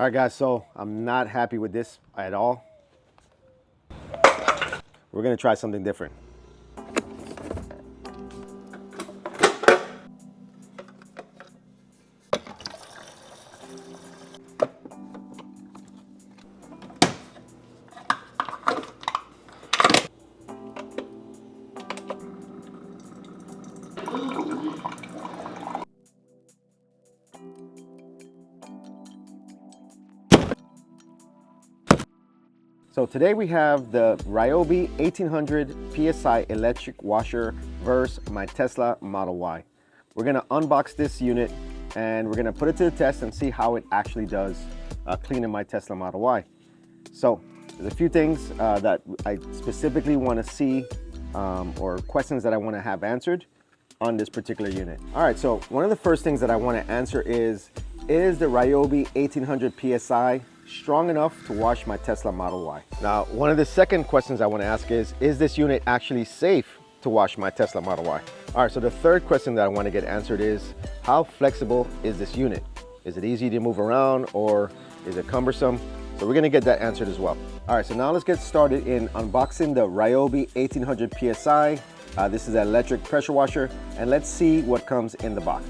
All right, guys, so I'm not happy with this at all. We're gonna try something different. So today we have the Ryobi 1800 PSI electric washer versus my Tesla Model Y. We're gonna unbox this unit and we're gonna put it to the test and see how it actually does cleaning my Tesla Model Y. So there's a few things that I specifically wanna see or questions that I wanna have answered on this particular unit. All right, so one of the first things that I wanna answer is the Ryobi 1800 PSI strong enough to wash my Tesla Model Y? Now, one of the second questions I want to ask is this unit actually safe to wash my Tesla Model Y? All right, so the third question that I want to get answered is, how flexible is this unit? Is it easy to move around or is it cumbersome? So we're going to get that answered as well. All right, so now let's get started in unboxing the Ryobi 1800 PSI. This is an electric pressure washer, and let's see what comes in the box.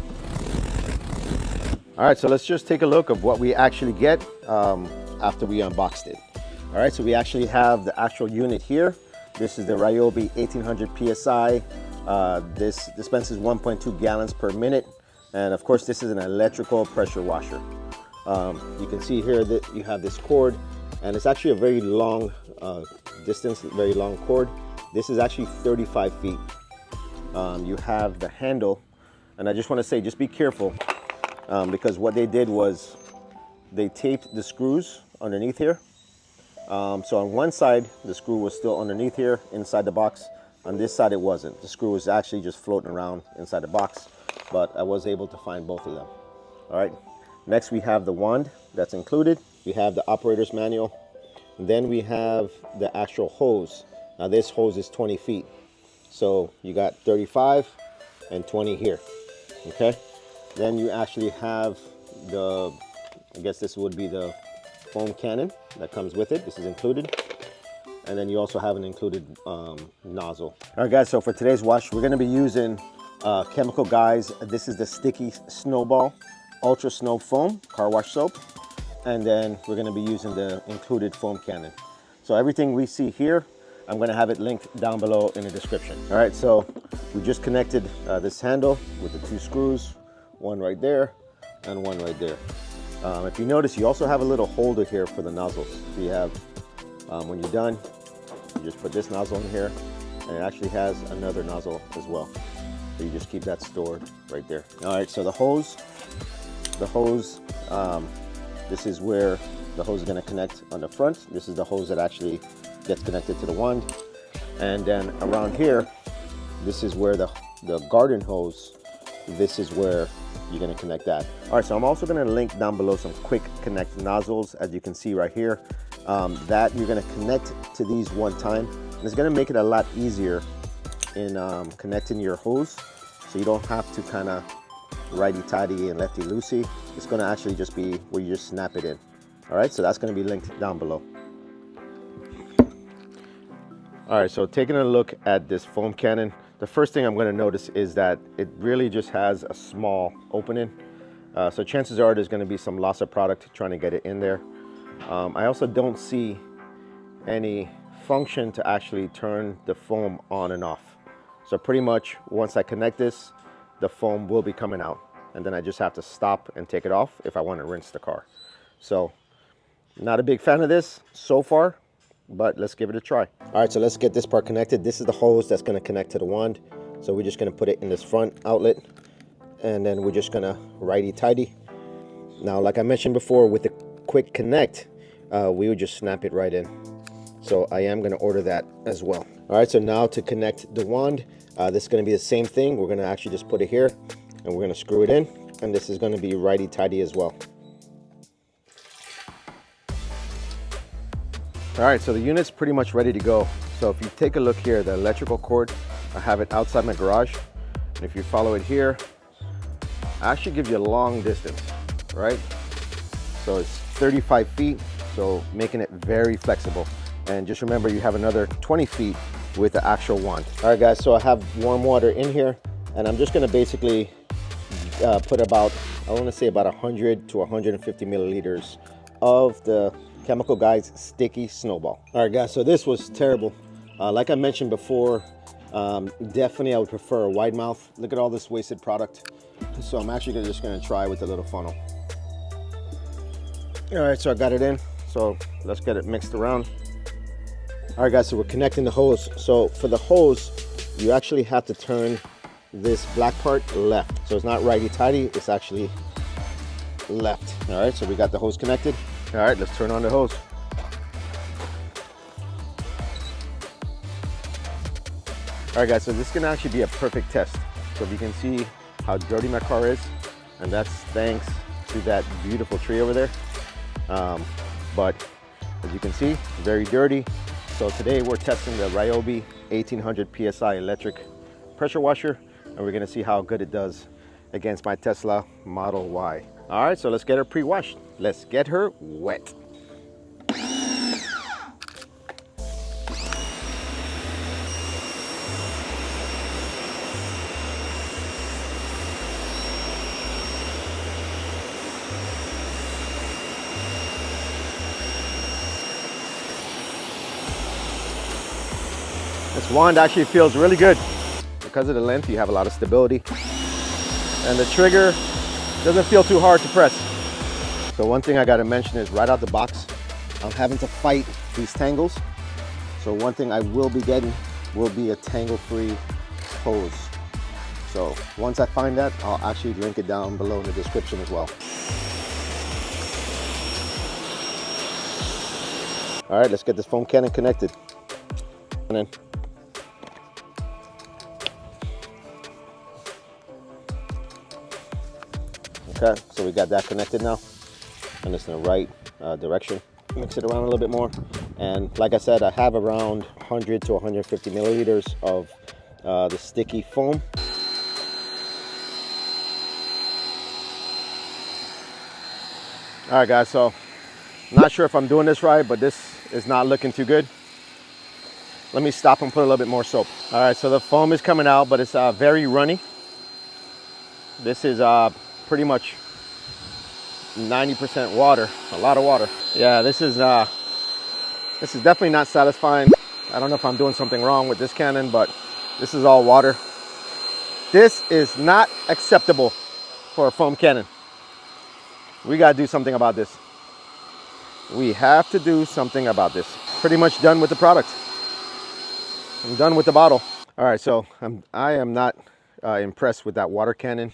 All right, so let's just take a look of what we actually get after we unboxed it. All right, so we actually have the actual unit here. This is the Ryobi 1800 PSI. This dispenses 1.2 gallons per minute. And of course, this is an electrical pressure washer. You can see here that you have this cord, and it's actually a very long distance, very long cord. This is actually 35 feet. You have the handle, and I just want to say, just be careful. Because what they did was they taped the screws underneath here. So on one side, the screw was still underneath here inside the box. On this side, it wasn't. The screw was actually just floating around inside the box, but I was able to find both of them. All right. Next, we have the wand that's included. We have the operator's manual. And then we have the actual hose. Now this hose is 20 feet. So you got 35 and 20 here, okay? Then you actually have the, I guess this would be the foam cannon that comes with it. This is included. And then you also have an included nozzle. All right, guys, so for today's wash, we're gonna be using Chemical Guys. This is the Sticky Snowball Ultra Snow Foam Car Wash Soap. And then we're gonna be using the included foam cannon. So everything we see here, I'm gonna have it linked down below in the description. All right, so we just connected this handle with the two screws. One right there and one right there. If you notice, you also have a little holder here for the nozzles. So you have, when you're done, you just put this nozzle in here, and it actually has another nozzle as well. So you just keep that stored right there. All right, so the hose, this is where the hose is gonna connect on the front. This is the hose that actually gets connected to the wand. And then around here, this is where the garden hose, this is where you're gonna connect that. All right, so I'm also gonna link down below some quick connect nozzles, as you can see right here, that you're gonna connect to these one time. And it's gonna make it a lot easier in connecting your hose, so you don't have to kind of righty-tighty and lefty-loosey. It's gonna actually just be where you just snap it in. All right, so that's gonna be linked down below. All right, so taking a look at this foam cannon, the first thing I'm going to notice is that it really just has a small opening. So chances are there's going to be some loss of product trying to get it in there. I also don't see any function to actually turn the foam on and off. So pretty much once I connect this, the foam will be coming out. And then I just have to stop and take it off if I want to rinse the car. So not a big fan of this so far, but let's give it a try. All right, so let's get this part connected. This is the hose that's gonna connect to the wand. So we're just gonna put it in this front outlet, and then we're just gonna righty-tighty. Now, like I mentioned before, with the quick connect, we would just snap it right in. So I am gonna order that as well. All right, so now to connect the wand, this is gonna be the same thing. We're gonna actually just put it here, and we're gonna screw it in, and this is gonna be righty-tighty as well. All right, so the unit's pretty much ready to go. So if you take a look here, the electrical cord, I have it outside my garage. And if you follow it here, it actually gives you a long distance, right? So it's 35 feet, so making it very flexible. And just remember, you have another 20 feet with the actual wand. All right guys, so I have warm water in here, and I'm just gonna basically put about, I want to say about 100 to 150 milliliters of the Chemical Guys Sticky Snowball. All right guys, so this was terrible. Like I mentioned before, definitely I would prefer a wide mouth. Look at all this wasted product. So I'm actually just gonna try with a little funnel. All right, so I got it in. So let's get it mixed around. All right guys, so we're connecting the hose. So for the hose, you actually have to turn this black part left. So it's not righty-tighty, it's actually left. All right, so we got the hose connected. All right, let's turn on the hose. All right guys, so this is gonna actually be a perfect test. So if you can see how dirty my car is, and that's thanks to that beautiful tree over there. But as you can see, very dirty. So today we're testing the Ryobi 1800 PSI Electric Pressure Washer, and we're gonna see how good it does against my Tesla Model Y. All right, so let's get her pre-washed. Let's get her wet. This wand actually feels really good. Because of the length, you have a lot of stability. And the trigger doesn't feel too hard to press. So one thing I gotta mention is right out the box, I'm having to fight these tangles. So one thing I will be getting will be a tangle-free hose. So once I find that, I'll actually link it down below in the description as well. All right, let's get this foam cannon connected. And then okay, so we got that connected now, and it's in the right direction. Mix it around a little bit more, and like I said, I have around 100 to 150 milliliters of the sticky foam. All right guys, so not sure if I'm doing this right, but this is not looking too good. Let me stop and put a little bit more soap. All right, so the foam is coming out, but it's very runny. This is pretty much 90% water, a lot of water. Yeah, this is definitely not satisfying. I don't know if I'm doing something wrong with this cannon, but this is all water. This is not acceptable for a foam cannon. We gotta do something about this. We have to do something about this. Pretty much done with the product. I'm done with the bottle. All right, so I am not impressed with that water cannon.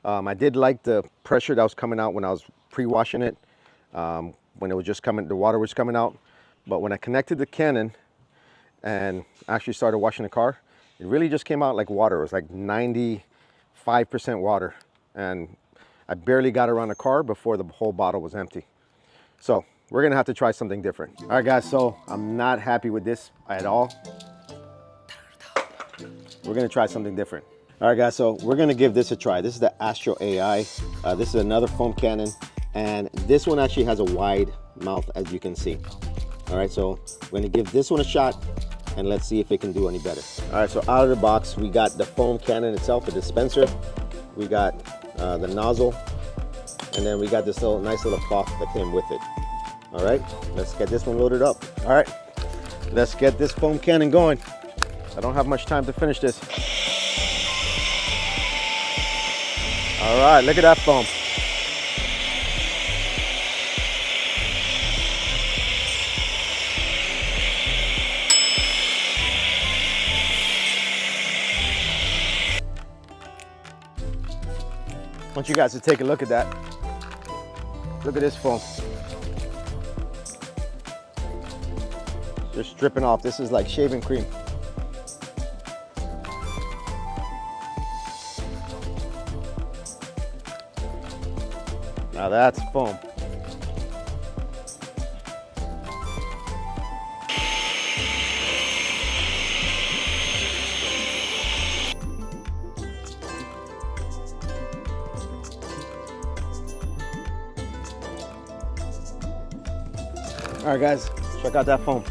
I did like the pressure that was coming out when I was pre-washing it, when it was just coming, the water was coming out. But when I connected the cannon and actually started washing the car, it really just came out like water. It was like 95% water. And I barely got around the car before the whole bottle was empty. So we're gonna have to try something different. All right guys, so I'm not happy with this at all. We're gonna try something different. All right guys, so we're gonna give this a try. This is the AstroAI. This is another foam cannon, and this one actually has a wide mouth, as you can see. All right, so we're gonna give this one a shot, and let's see if it can do any better. All right, so out of the box, we got the foam cannon itself, the dispenser. We got the nozzle, and then we got this nice little cloth that came with it. All right, let's get this one loaded up. All right, let's get this foam cannon going. I don't have much time to finish this. All right, look at that foam. I want you guys to take a look at that. Look at this foam. Just dripping off. This is like shaving cream. Now that's foam. All right, guys, check out that foam.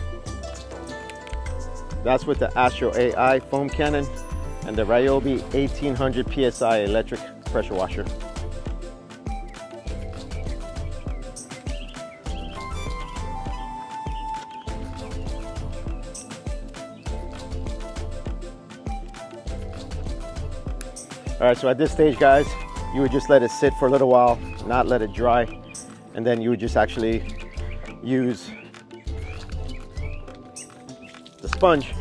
That's with the AstroAI Foam Cannon and the Ryobi 1800 PSI Electric Pressure Washer. All right, so at this stage, guys, you would just let it sit for a little while, not let it dry, and then you would just actually use the sponge,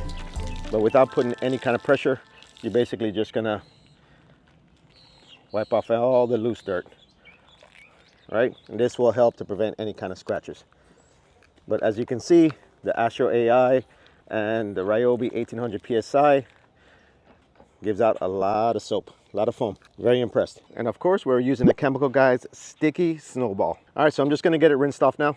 but without putting any kind of pressure. You're basically just gonna wipe off all the loose dirt, right? And this will help to prevent any kind of scratches. But as you can see, the AstroAI and the Ryobi 1800 PSI gives out a lot of soap, a lot of foam. Very impressed. And of course, we're using the Chemical Guys Sticky Snowball. All right, so I'm just gonna get it rinsed off now.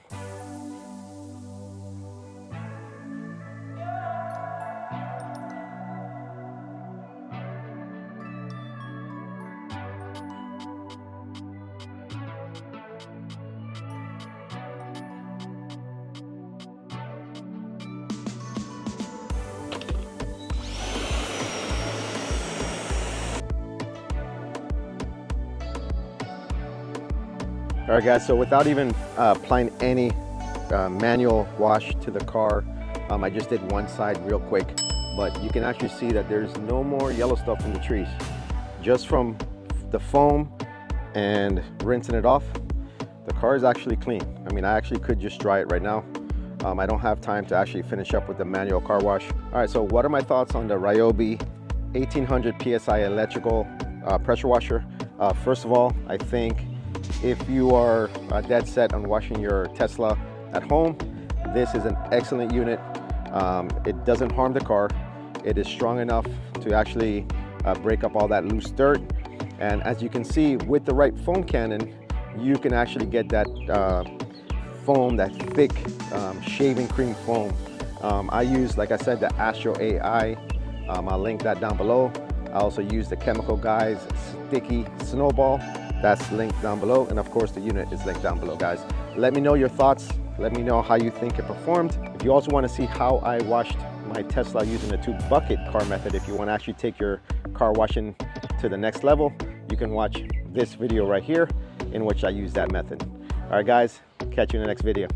All right, guys, so without even applying any manual wash to the car, I just did one side real quick, but you can actually see that there's no more yellow stuff from the trees. Just from the foam and rinsing it off, the car is actually clean. I mean, I actually could just dry it right now. I don't have time to actually finish up with the manual car wash. All right, so what are my thoughts on the Ryobi 1800 PSI electrical pressure washer? First of all, I think if you are dead set on washing your Tesla at home, this is an excellent unit. It doesn't harm the car. It is strong enough to actually break up all that loose dirt. And as you can see, with the right foam cannon, you can actually get that foam, that thick shaving cream foam. I use, like I said, the AstroAI. I'll link that down below. I also use the Chemical Guys Sticky Snowball. That's linked down below, and of course the unit is linked down below, guys. Let me know your thoughts. Let me know how you think it performed. If you also want to see how I washed my Tesla using the 2-bucket car method, if you want to actually take your car washing to the next level, you can watch this video right here in which I use that method. All right, guys, catch you in the next video.